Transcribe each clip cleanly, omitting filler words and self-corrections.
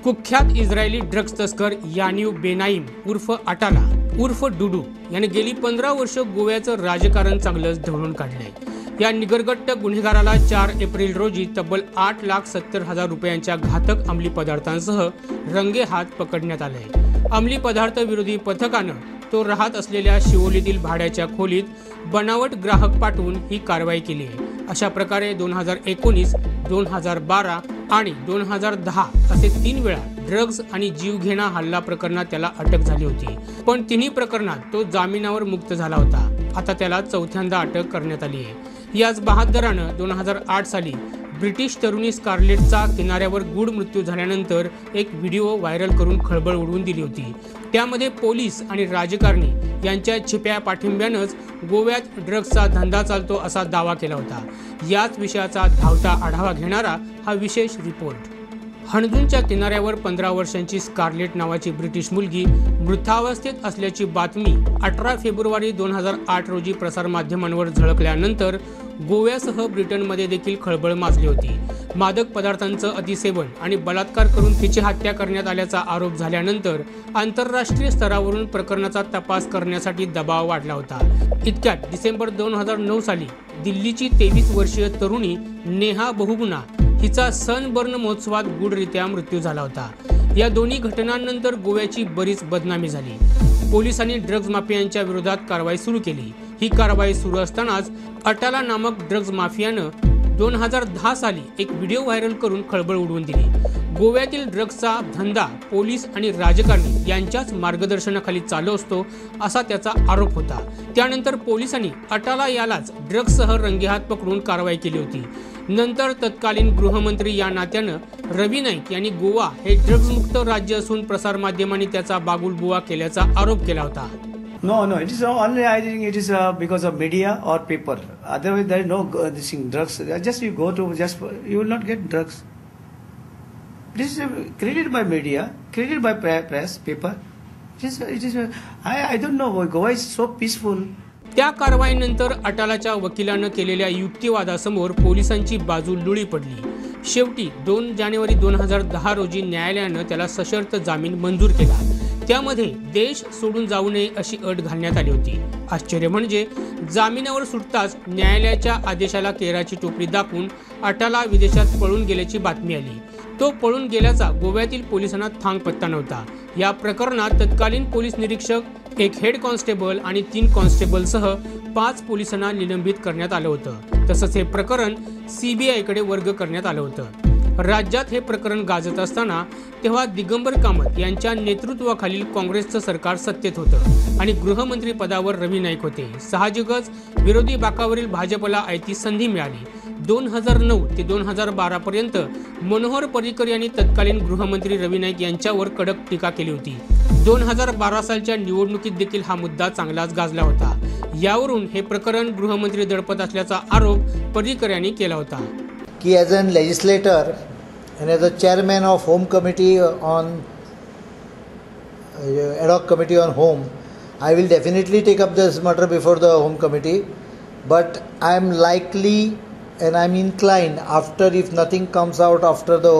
कुख्यात Israeli drugs तस्कर यानीव बेनाईम उर्फ अटाला उर्फ डुडू याने गेली 15 वर्ष गोव्याचं राजकारण चांगलंच ढवळून काढलंय। या निगरगट्ट गुन्हेगाराला 4 एप्रिल रोजी तब्बल 8,70,000 रुपयांच्या घातक अंमली पदार्थांसह रंगेहात पकडण्यात आलंय। अंमली पदार्थ विरोधी पथकानं तो राहत असलेल्या शिवोलीतील भाड्याच्या खोलीत बनावट ग्राहक पाठवून ही कारवाई केली आहे। अशा प्रकारे 2019, 2012 आणि 2010 असे 3 वेळा ड्रग्ज आणि जीवघेणा हल्ला प्रकरणात त्याला अटक झाली होती, पण तिन्ही प्रकरणात तो जामिनावर मुक्त झाला होता। आता त्याला चौथ्यांदा अटक करण्यात आली आहे। याच बहादरानं 2008 साली ब्रिटिश तरुणी स्कारलेटचा किनाऱ्यावर गूढ मृत्यू झाल्यानंतर एक व्हिडिओ व्हायरल करून खळबळ उडवून दिली होती। त्यामध्ये पोलीस आणि राजकारणी यांच्या छिप्या पाठिंब्यानंच गोव्यात ड्रग्जचा धंदा चालतो असा दावा केला होता। याच विषयाचा धावता आढावा घेणारा हा विशेष रिपोर्ट। हणजूनच्या किनाऱ्यावर 15 वर्षांची स्कारलेट नावाची ब्रिटिश मुलगी मृतावस्थेत असल्याची बातमी 18 फेब्रुवारी 2008 रोजी प्रसारमाध्यमांवर झळकल्यानंतर गोव्यासह ब्रिटनमध्ये देखील खळबळ माजली होती। मादक पदार्थांचं अतिसेवन आणि बलात्कार करून तिची हत्या करण्यात आल्याचा आरोप झाल्यानंतर आंतरराष्ट्रीय स्तरावरून प्रकरणाचा तपास करण्यासाठी दबाव वाढला होता। इतक्यात डिसेंबर 2009 साली दिल्लीची 23 वर्षीय तरुणी नेहा बहुगुणा हिचा सनबर्न महोत्सवात गूढरित्या मृत्यू झाला होता। या दोन्ही घटनांनंतर गोव्याची बरीच बदनामी झाली। पोलिसांनी ड्रग्ज माफियांच्या विरोधात कारवाई सुरू केली। ही कारवाई सुरू असतानाच अटाला नामक ड्रग्ज माफियानं 2010 साली एक व्हिडिओ व्हायरल करून खळबळ उडवून दिली। गोव्यातील ड्रग्जचा धंदा पोलीस आणि राजकारणी यांच्याच मार्गदर्शनाखाली चालू असतो असा त्याचा आरोप होता। त्यानंतर पोलिसांनी अटाला यालाच ड्रग्जसह रंगेहात पकडून कारवाई केली होती। नंतर तत्कालीन गृहमंत्री या नात्यानं रवी नाईक यांनी गोवा हे ड्रग्जमुक्त राज्य असून प्रसारमाध्यमांनी त्याचा बागुलबुवा केल्याचा आरोप केला होता। No, it is only, I think it is because of media or paper. Otherwise, there is no this thing, drugs. Just you go to, you will not get drugs. This is created by media, created by press, paper. It is. I don't know. Goa is so peaceful. त्या कारवाईनंतर अटालाच्या वकिलानं केलेल्या युक्तिवादासमोर पोलिसांची बाजू लुळी पडली। शेवटी 2 जानेवारी 2010 रोजी न्यायालयानं त्याला सशर्त जामीन मंजूर केला। त्यामध्ये देश सोडून जाऊ नये अशी अट घालण्यात आली होती। आश्चर्य म्हणजे जामिनावर सुटताच न्यायालयाच्या आदेशाला केराची टोपली दाखवून अटाला विदेशात पळून गेल्याची बातमी आली। तो पळून गेल्याचा गोव्यातील पोलिसांना थांगपत्ता नव्हता। या प्रकरणात तत्कालीन पोलीस निरीक्षक, एक हेड कॉन्स्टेबल आणि 3 कॉन्स्टेबलसह 5 पोलिसांना निलंबित करण्यात आलं होतं। तसंच हे प्रकरण CBI कडे वर्ग करण्यात आलं होतं। राज्यात हे प्रकरण गाजत असताना तेव्हा दिगंबर कामत यांच्या नेतृत्वाखालील काँग्रेसचं सरकार सत्तेत होतं आणि गृहमंत्री पदावर रवी नाईक होते। साहजिकच विरोधी बाकावरील भाजपला आयती संधी मिळाली। 2009 ते 2012 पर्यंत मनोहर पर्रिकर यांनी तत्कालीन गृहमंत्री रवी नाईक यांच्यावर कडक टीका केली होती। 2012 सालच्या निवडणुकीत देखील हा मुद्दा चांगलाच गाजला होता। यावरून हे प्रकरण गृहमंत्री दडपत असल्याचा आरोप पर्रिकर यांनी केला होता। कि as an legislator and as a chairman of home committee on ad hoc committee on home, I will definitely take up this matter before the home committee, but I am likely and I am inclined, after if nothing comes out after the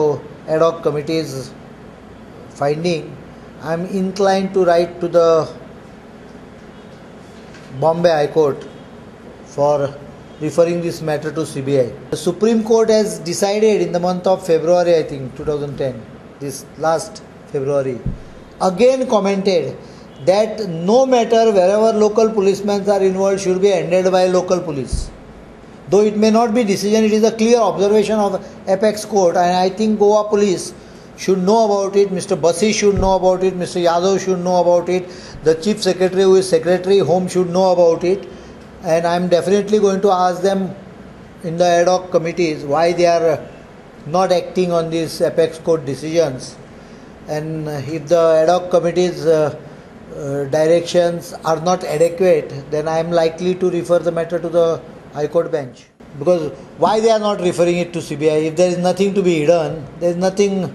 ad hoc committee's finding, I am inclined to write to the Bombay High Court for referring this matter to CBI. The Supreme Court has decided in the month of February, I think 2010, this last February, again commented that no matter wherever local policemen are involved should be handled by local police. Though it may not be decision, it is a clear observation of Apex Court, and I think Goa police should know about it. Mr. Basi should know about it. Mr. Yadav should know about it. The Chief Secretary, who is Secretary Home, should know about it. And I am definitely going to ask them in the ad hoc committees why they are not acting on these Apex Court decisions. And if the ad hoc committees directions are not adequate, then I am likely to refer the matter to the High Court bench. Because why they are not referring it to CBI? If there is nothing to be hidden, there is nothing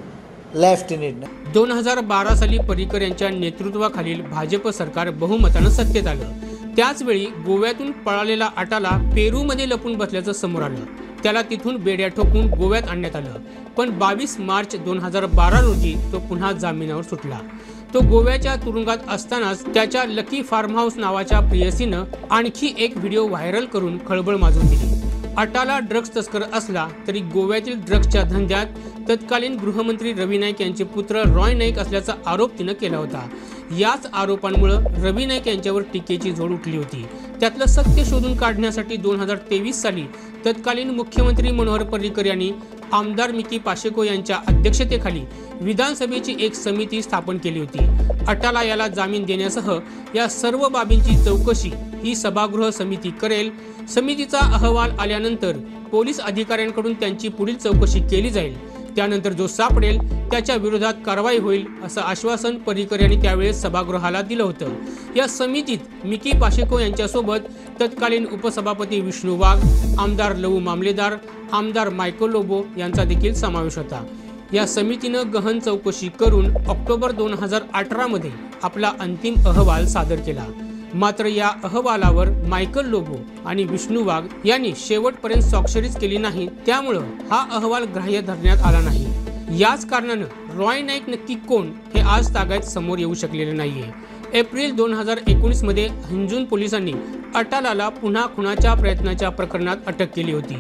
left in it. 2012 साली पर्रिकर यांच्या नेतृत्वाखालील भाजप सरकार बहुमतानं सत्तेत आलं। त्याच वेळी गोव्यातून पळालेला अटाला पेरूमध्ये लपून बसल्याचं समोर आलं। त्याला तिथून बेड्या ठोकून गोव्यात आणण्यात आलं, पण 22 मार्च 2012 रोजी तो पुन्हा जामिनावर सुटला. तो गोव्याच्या तुरुंगात असतानाच त्याच्या लकी फार्म हाऊस नावाच्या प्रेयसीनं आणखी एक व्हिडिओ व्हायरल करून खळबळ माजवून दिली. अटाला ड्रग्ज तस्कर असला तरी गोव्यातील ड्रग्जच्या धंद्यात तत्कालीन गृहमंत्री रवी नाईक यांचे पुत्र रॉय नाईक असल्याचा आरोप तिनं केला होता. याच आरोपांमुळे रवी नाईक यांच्यावर टीकेची झोड उठली होती. त्यातलं सत्य शोधून काढण्यासाठी 2023 साली तत्कालीन मुख्यमंत्री मनोहर पर्रीकर यांनी आमदार मिकी पाशेको यांच्या अध्यक्षतेखाली विधानसभेची एक समिती स्थापन केली होती. अटाला याला जामीन देण्यासह या सर्व बाबींची चौकशी ही सभागृह समिती करेल. समितीचा अहवाल आल्यानंतर पोलीस अधिकाऱ्यांकडून त्यांची पुढील चौकशी केली जाईल. त्यानंतर जो सापडेल त्याच्या विरोधात कारवाई होईल असं आश्वासन पर्रीकर यांनी त्यावेळेस सभागृहाला दिलं होतं. या समितीत मिकी पाशेको यांच्यासोबत तत्कालीन उपसभापती विष्णू वाघ, आमदार लवू मामलेदार, आमदार मायकल लोबो यांचा देखील समावेश होता. या समितीनं गहन चौकशी करून ऑक्टोबर 2018 मध्ये आपला अंतिम अहवाल सादर केला. मात्र या अहवालावर मायकल लोबो आणि विष्णू वाघ यांनी शेवटपर्यंत स्वाक्षरीच केली नाही. त्यामुळं हा अहवाल ग्राह्य धरण्यात आला नाही. याच कारणानं रॉय नाईक नक्की कोण हे आज तागायत समोर येऊ शकलेलं नाहीये. एप्रिल 2019 मध्ये हिंजून पोलिसांनी अटालाला पुन्हा खुनाच्या प्रयत्नाच्या प्रकरणात अटक केली होती.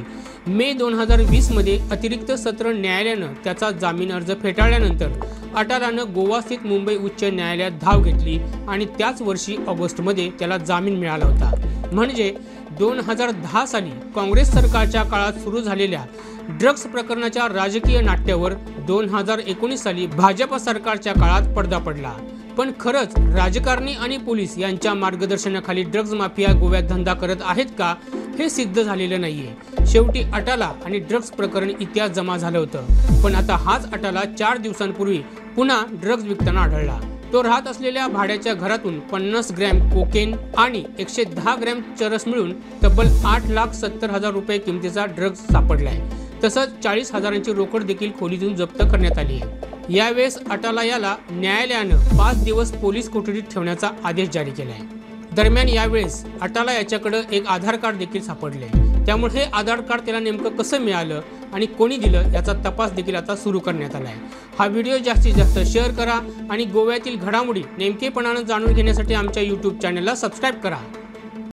मे 2020 मध्ये अतिरिक्त सत्र न्यायालयानं त्याचा जामीन अर्ज फेटाळल्यानंतर अटालानं गोवा स्थित मुंबई उच्च न्यायालयात धाव घेतली आणि त्याच वर्षी ऑगस्टमध्ये त्याला जामीन मिळाला होता. म्हणजे 2010 साली काँग्रेस सरकारच्या काळात सुरू झालेल्या ड्रग्ज प्रकरणाच्या राजकीय नाट्यावर 2019 साली भाजप सरकारच्या काळात पडदा पडला. पण खरंच राजकारणी आणि पोलीस यांच्या मार्गदर्शनाखाली ड्रग्ज माफिया गोव्यात धंदा करत आहेत का हे सिद्ध झालेलं नाहीये. शेवटी अटाला आणि ड्रग्ज प्रकरण इतिहास जमा झालं होतं. पण आता हाच अटाला 4 दिवसांपूर्वी पुन्हा ड्रग्ज विकताना आढळला. तो राहत असलेल्या भाड्याच्या घरातून 50 ग्रॅम कोकेन आणि 110 ग्रॅम चरस मिळून तब्बल 8,70,000 रुपये किमतीचा ड्रग्ज सापडलाय. तसंच 40,000ची रोकड देखील खोलीतून जप्त करण्यात आली आहे. यावेळेस अटाला याला न्यायालयानं 5 दिवस पोलीस कोठडीत ठेवण्याचा आदेश जारी केलाय. दरम्यान यावेळेस अटाला याच्याकडे एक आधार कार्ड देखील सापडले. त्यामुळे हे आधार कार्ड त्याला नेमकं कसं मिळालं आणि कोणी दिलं याचा तपास देखील आता सुरू करण्यात आलाय. हा व्हिडिओ जास्तीत जास्त शेअर करा आणि गोव्यातील घडामोडी नेमकेपणानं जाणून घेण्यासाठी आमच्या YouTube चॅनलला सबस्क्राईब करा.